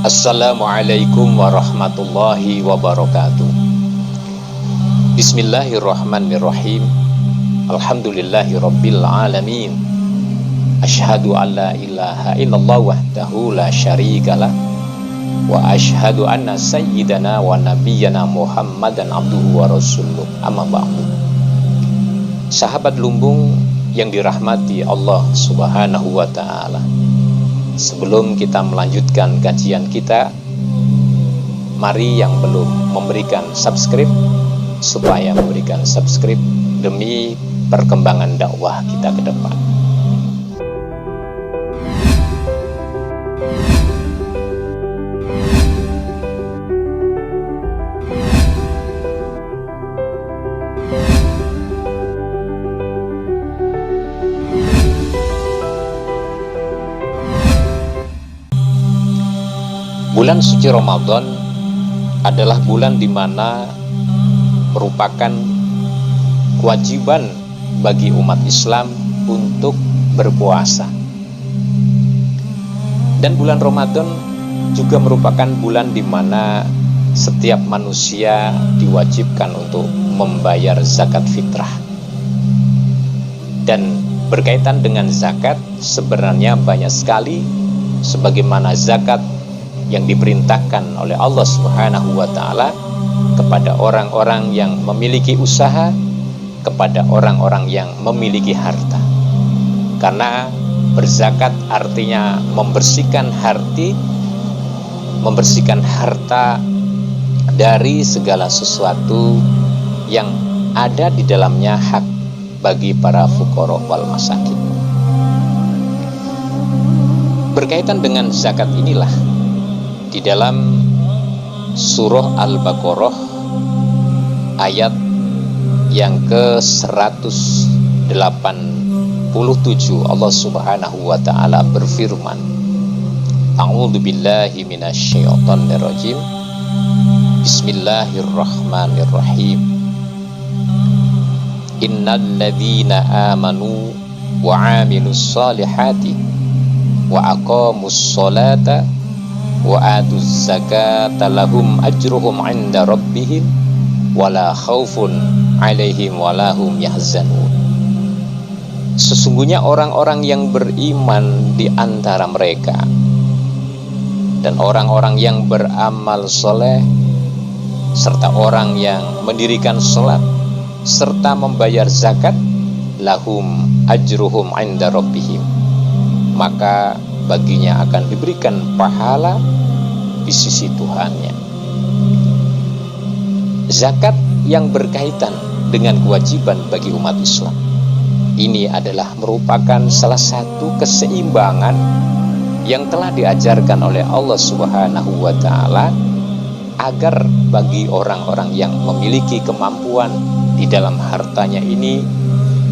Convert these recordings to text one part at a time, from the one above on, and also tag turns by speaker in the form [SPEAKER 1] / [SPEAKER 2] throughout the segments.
[SPEAKER 1] Assalamualaikum warahmatullahi wabarakatuh. Bismillahirrahmanirrahim. Alhamdulillahi rabbil alamin. Asyhadu an la ilaha illallah wahdahu la syarikalah. Wa asyhadu anna sayyidana wa nabiyyana Muhammadan abduhu wa rasuluh. Amma ba'du. Sahabat lumbung yang dirahmati Allah Subhanahu wa ta'ala, sebelum kita melanjutkan kajian kita, mari yang belum memberikan subscribe supaya memberikan subscribe demi perkembangan dakwah kita ke depan. Bulan suci Ramadan adalah bulan di mana merupakan kewajiban bagi umat Islam untuk berpuasa. Dan bulan Ramadan juga merupakan bulan di mana setiap manusia diwajibkan untuk membayar zakat fitrah. Dan berkaitan dengan zakat, sebenarnya banyak sekali sebagaimana zakat yang diperintahkan oleh Allah Subhanahu wa ta'ala kepada orang-orang yang memiliki usaha, kepada orang-orang yang memiliki harta. Karena berzakat artinya membersihkan harta dari segala sesuatu yang ada di dalamnya hak bagi para fuqara wal masakin. Berkaitan dengan zakat inilah di dalam surah Al-Baqarah ayat yang ke-187 Allah Subhanahu wa ta'ala berfirman, A'udzu billahi minasyaitonir rajim. Bismillahirrahmanirrahim. Innal ladzina amanu wa 'amilus solihati wa aqamus sholata wa atuz zakata lahum ajruhum 'inda rabbihim wala khaufun 'alaihim wala hum yahzanun. Sesungguhnya orang-orang yang beriman di antara mereka dan orang-orang yang beramal soleh serta orang yang mendirikan salat serta membayar zakat, lahum ajruhum 'inda rabbihim, maka baginya akan diberikan pahala di sisi Tuhannya. Zakat yang berkaitan dengan kewajiban bagi umat Islam ini adalah merupakan salah satu keseimbangan yang telah diajarkan oleh Allah Subhanahu wa ta'ala agar bagi orang-orang yang memiliki kemampuan di dalam hartanya ini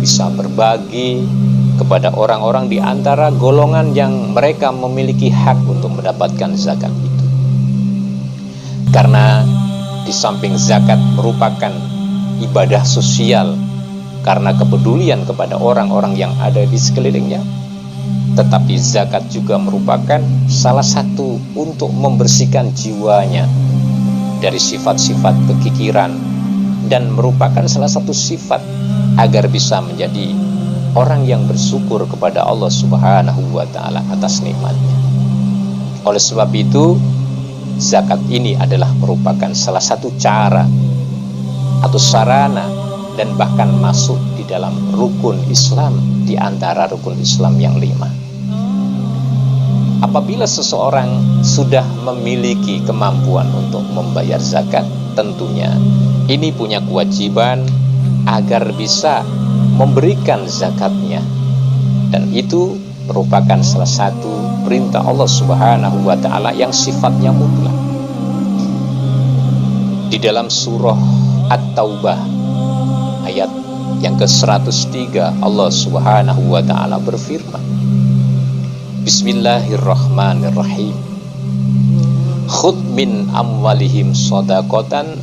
[SPEAKER 1] bisa berbagi kepada orang-orang di antara golongan yang mereka memiliki hak untuk mendapatkan zakat itu. Karena di samping zakat merupakan ibadah sosial karena kepedulian kepada orang-orang yang ada di sekelilingnya, tetapi zakat juga merupakan salah satu untuk membersihkan jiwanya dari sifat-sifat kekikiran dan merupakan salah satu sifat agar bisa menjadi orang yang bersyukur kepada Allah Subhanahu wa ta'ala atas nikmatnya. Oleh sebab itu, zakat ini adalah merupakan salah satu cara atau sarana dan bahkan masuk di dalam rukun Islam di antara rukun Islam yang 5. Apabila seseorang sudah memiliki kemampuan untuk membayar zakat, tentunya ini punya kewajiban agar bisa memberikan zakatnya, dan itu merupakan salah satu perintah Allah Subhanahu wa ta'ala yang sifatnya mutlak. Di dalam surah At-Taubah ayat yang ke-103 Allah Subhanahu wa ta'ala berfirman, Bismillahirrahmanirrahim. Khudh min amwalihim shadaqatan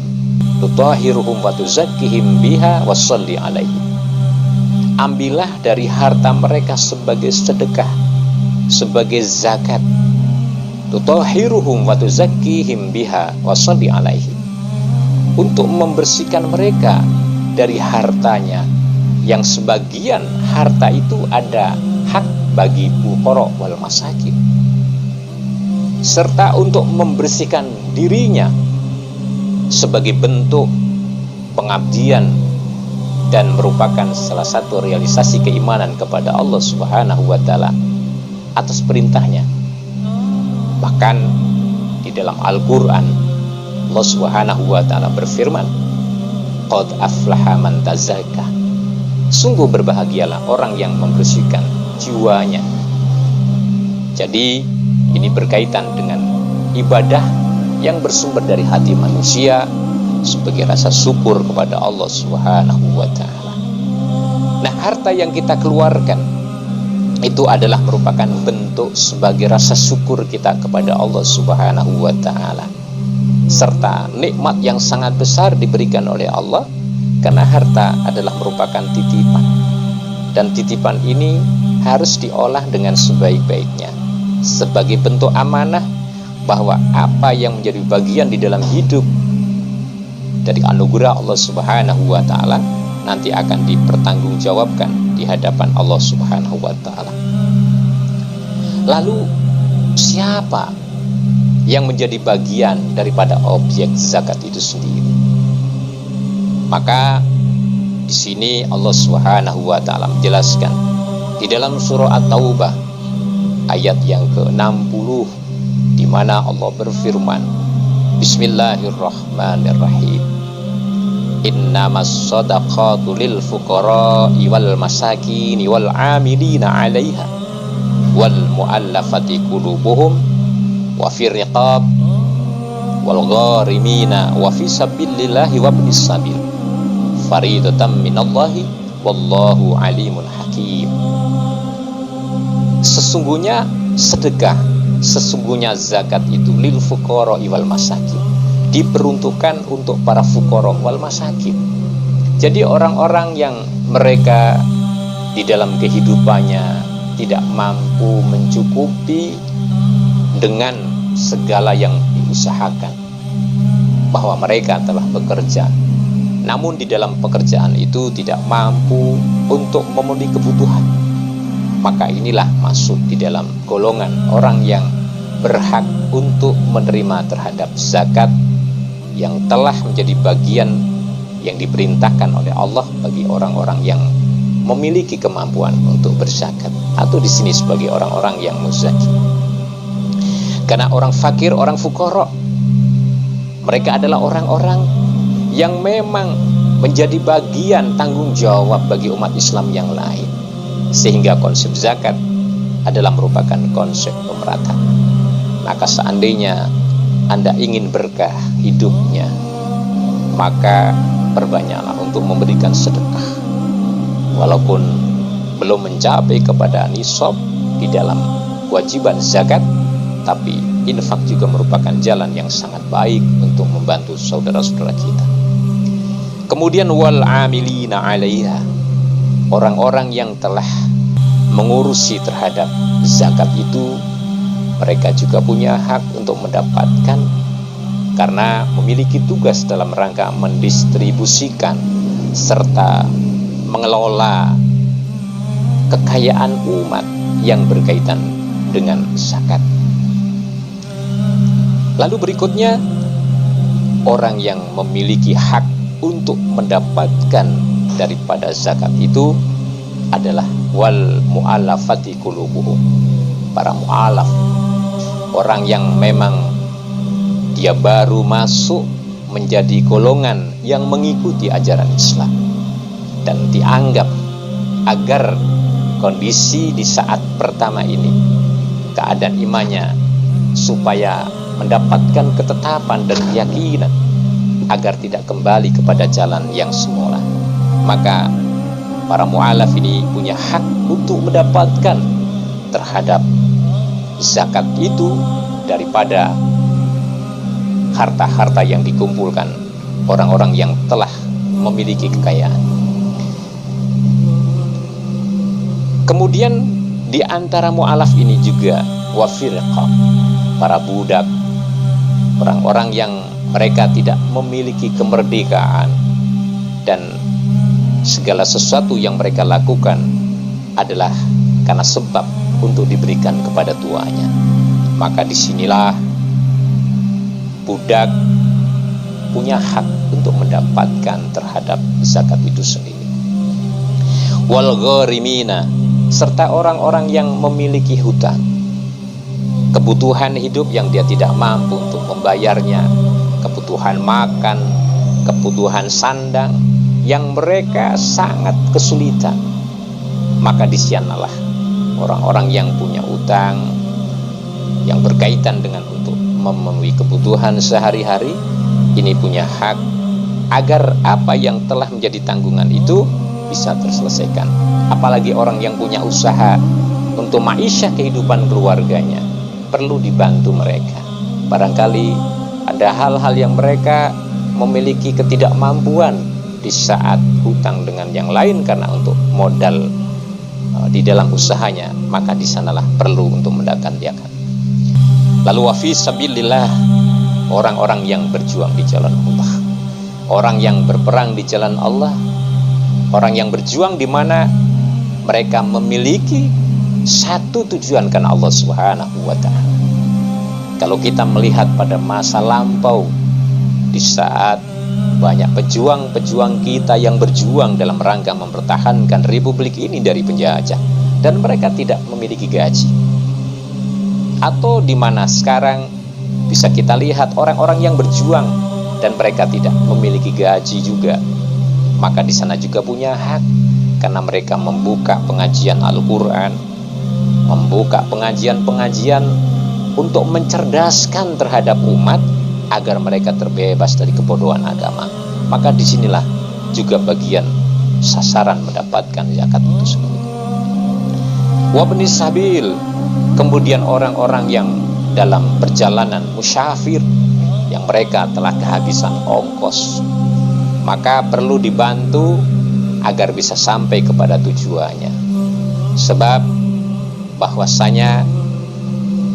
[SPEAKER 1] tutahhiruhum wa tuzakkihim biha washolli alaihim. Ambillah dari harta mereka sebagai sedekah, sebagai zakat, tutahhiruhum wa tuzakkihim biha wa shalli alaihi, untuk membersihkan mereka dari hartanya, yang sebagian harta itu ada hak bagi fuqara wal masakin, serta untuk membersihkan dirinya sebagai bentuk pengabdian dan merupakan salah satu realisasi keimanan kepada Allah Subhanahu wa taala atas perintahnya. Bahkan di dalam Al-Qur'an Allah Subhanahu wa taala berfirman, qad aflaha man tazakka, sungguh berbahagialah orang yang membersihkan jiwanya. Jadi ini berkaitan dengan ibadah yang bersumber dari hati manusia sebagai rasa syukur kepada Allah Subhanahu wa taala. Nah, harta yang kita keluarkan itu adalah merupakan bentuk sebagai rasa syukur kita kepada Allah Subhanahu wa taala, serta nikmat yang sangat besar diberikan oleh Allah, karena harta adalah merupakan titipan, dan titipan ini harus diolah dengan sebaik-baiknya sebagai bentuk amanah bahwa apa yang menjadi bagian di dalam hidup dari anugerah Allah Subhanahu wa taala nanti akan dipertanggungjawabkan di hadapan Allah Subhanahu wa taala. Lalu siapa yang menjadi bagian daripada objek zakat itu sendiri? Maka di sini Allah Subhanahu wa taala menjelaskan di dalam surah At-Taubah ayat yang ke-60, di mana Allah berfirman, Bismillahirrahmanirrahim, innamas shadaqatu lil fuqara'i wal masakin wal 'amilina 'alaiha wal mu'allafati qulubuhum wa fir riqab wal gharimina wa fi sabilillahi wa ibnis sabil faridatan minallahi wallahu alimun hakim. Sesungguhnya sedekah, sesungguhnya zakat itu lil fuqara'i wal masakin, diperuntukkan untuk para fuqara wal masakin. Jadi orang-orang yang mereka di dalam kehidupannya tidak mampu mencukupi dengan segala yang diusahakan, bahwa mereka telah bekerja, namun di dalam pekerjaan itu tidak mampu untuk memenuhi kebutuhan, maka inilah masuk di dalam golongan orang yang berhak untuk menerima terhadap zakat yang telah menjadi bagian yang diperintahkan oleh Allah bagi orang-orang yang memiliki kemampuan untuk berzakat, atau di sini sebagai orang-orang yang muzaki. Karena orang fakir, orang fuqara, mereka adalah orang-orang yang memang menjadi bagian tanggung jawab bagi umat Islam yang lain, sehingga konsep zakat adalah merupakan konsep pemerata. Maka seandainya Anda ingin berkah hidupnya, maka perbanyaklah untuk memberikan sedekah, walaupun belum mencapai kepada nisab di dalam kewajiban zakat, tapi infak juga merupakan jalan yang sangat baik untuk membantu saudara-saudara kita. Kemudian wal amilina 'alaiha, orang-orang yang telah mengurusi terhadap zakat itu, mereka juga punya hak untuk mendapatkan, karena memiliki tugas dalam rangka mendistribusikan serta mengelola kekayaan umat yang berkaitan dengan zakat. Lalu berikutnya, orang yang memiliki hak untuk mendapatkan daripada zakat itu adalah wal mu'allafati qulubuhum, para mu'allaf, orang yang memang dia baru masuk menjadi golongan yang mengikuti ajaran Islam dan dianggap agar kondisi di saat pertama ini, keadaan imannya, supaya mendapatkan ketetapan dan keyakinan agar tidak kembali kepada jalan yang semula, maka para mu'alaf ini punya hak untuk mendapatkan terhadap zakat itu daripada harta-harta yang dikumpulkan orang-orang yang telah memiliki kekayaan. Kemudian di antara mu'alaf ini juga wafir riqab, para budak, orang-orang yang mereka tidak memiliki kemerdekaan, dan segala sesuatu yang mereka lakukan adalah karena sebab untuk diberikan kepada tuanya. Maka disinilah budak punya hak untuk mendapatkan terhadap zakat itu sendiri. Wal gharimina, serta orang-orang yang memiliki hutang, kebutuhan hidup yang dia tidak mampu untuk membayarnya, kebutuhan makan, kebutuhan sandang yang mereka sangat kesulitan. Maka disanalah orang-orang yang punya utang yang berkaitan dengan untuk memenuhi kebutuhan sehari-hari ini punya hak agar apa yang telah menjadi tanggungan itu bisa terselesaikan. Apalagi orang yang punya usaha untuk maisha kehidupan keluarganya, perlu dibantu mereka. Barangkali ada hal-hal yang mereka memiliki ketidakmampuan di saat hutang dengan yang lain karena untuk modal di dalam usahanya, maka di sanalah perlu untuk mendapatkan zakat. Lalu wa fi sabilillah, orang-orang yang berjuang di jalan Allah, orang yang berperang di jalan Allah, orang yang berjuang di mana mereka memiliki satu tujuan karena Allah Subhanahu wa ta'ala. Kalau kita melihat pada masa lampau, di saat banyak pejuang-pejuang kita yang berjuang dalam rangka mempertahankan republik ini dari penjajah, dan mereka tidak memiliki gaji. Atau di mana sekarang bisa kita lihat orang-orang yang berjuang dan mereka tidak memiliki gaji juga, maka di sana juga punya hak karena mereka membuka pengajian Al-Quran, membuka pengajian-pengajian untuk mencerdaskan terhadap umat agar mereka terbebas dari kebodohan agama. Maka disinilah juga bagian sasaran mendapatkan zakat itu sendiri. Wabni sabil, kemudian orang-orang yang dalam perjalanan musyafir yang mereka telah kehabisan ongkos, maka perlu dibantu agar bisa sampai kepada tujuannya. Sebab bahwasanya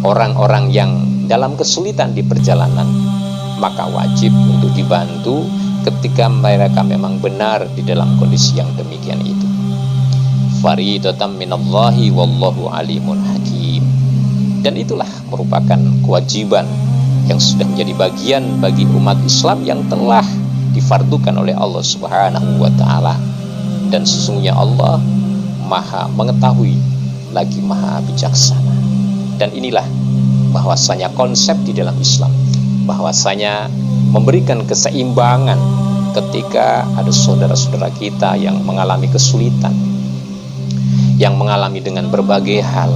[SPEAKER 1] orang-orang yang dalam kesulitan di perjalanan, maka wajib untuk dibantu ketika mereka memang benar di dalam kondisi yang demikian itu. Faridatan minallahi wallahu alimun hakim. Dan itulah merupakan kewajiban yang sudah menjadi bagian bagi umat Islam yang telah difardukan oleh Allah Subhanahu wa ta'ala. Dan sesungguhnya Allah Maha mengetahui lagi Maha bijaksana. Dan inilah bahwasanya konsep di dalam Islam, bahwasanya memberikan keseimbangan ketika ada saudara-saudara kita yang mengalami kesulitan, yang mengalami dengan berbagai hal,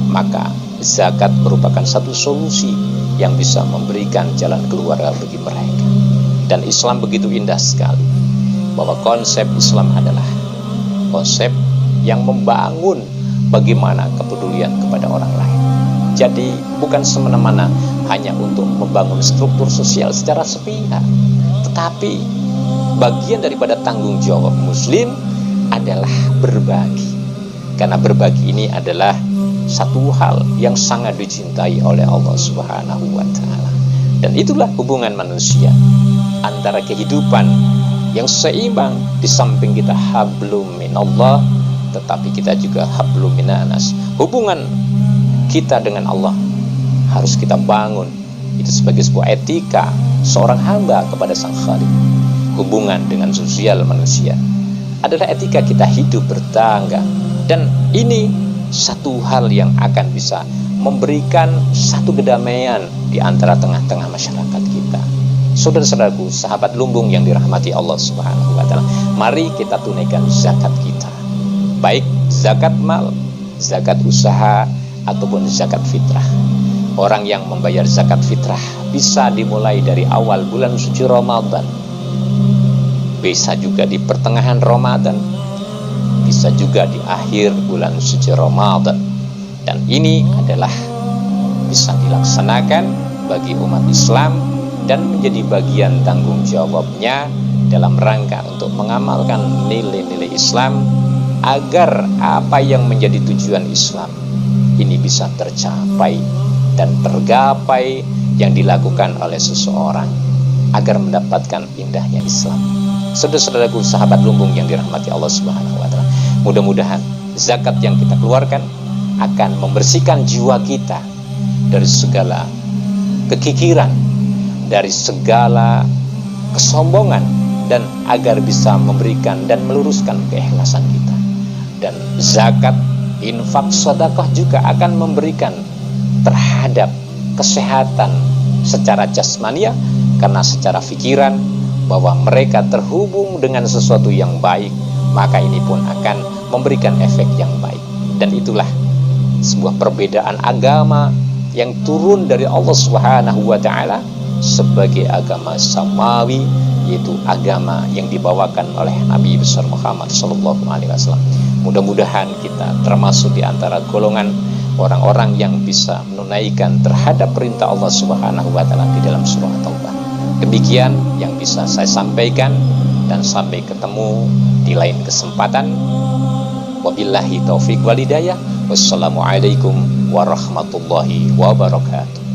[SPEAKER 1] maka zakat merupakan satu solusi yang bisa memberikan jalan keluar bagi mereka. Dan Islam begitu indah sekali, bahwa konsep Islam adalah konsep yang membangun bagaimana kepedulian kepada orang lain. Jadi bukan semena-mena hanya untuk membangun struktur sosial secara sepihak, tetapi bagian daripada tanggung jawab Muslim adalah berbagi. Karena berbagi ini adalah satu hal yang sangat dicintai oleh Allah Subhanahu wa ta'ala. Dan itulah hubungan manusia antara kehidupan yang seimbang, di samping kita hablum minallah, tetapi kita juga hablum minanas. Hubungan kita dengan Allah harus kita bangun itu sebagai sebuah etika seorang hamba kepada Sang Khalik. Hubungan dengan sosial manusia adalah etika kita hidup bertangga, dan ini satu hal yang akan bisa memberikan satu kedamaian di antara tengah-tengah masyarakat kita. Saudara-saudaraku, sahabat lumbung yang dirahmati Allah Subhanahu wa ta'ala, mari kita tunaikan zakat kita, baik zakat mal, zakat usaha, ataupun zakat fitrah. Orang yang membayar zakat fitrah bisa dimulai dari awal bulan suci Ramadan, bisa juga di pertengahan Ramadan, bisa juga di akhir bulan suci Ramadan. Dan ini adalah bisa dilaksanakan bagi umat Islam dan menjadi bagian tanggung jawabnya dalam rangka untuk mengamalkan nilai-nilai Islam agar apa yang menjadi tujuan Islam ini bisa tercapai dan tergapai yang dilakukan oleh seseorang agar mendapatkan indahnya Islam. Saudara-saudaraku, sahabat lumbung yang dirahmati Allah Subhanahu wa taala, mudah-mudahan zakat yang kita keluarkan akan membersihkan jiwa kita dari segala kekikiran, dari segala kesombongan, dan agar bisa memberikan dan meluruskan keikhlasan kita. Dan zakat, infak, sedekah juga akan memberikan terhadap kesehatan secara jasmania, karena secara pikiran bahwa mereka terhubung dengan sesuatu yang baik, maka ini pun akan memberikan efek yang baik. Dan itulah sebuah perbedaan agama yang turun dari Allah Subhanahu wa taala sebagai agama samawi, yaitu agama yang dibawakan oleh Nabi besar Muhammad sallallahu alaihi wasallam. Mudah-mudahan kita termasuk di antara golongan orang-orang yang bisa menunaikan terhadap perintah Allah Subhanahu wa taala di dalam surah Taubah. Demikian yang bisa saya sampaikan, dan sampai ketemu di lain kesempatan. Wabillahi taufik wal hidayah. Wassalamualaikum warahmatullahi wabarakatuh.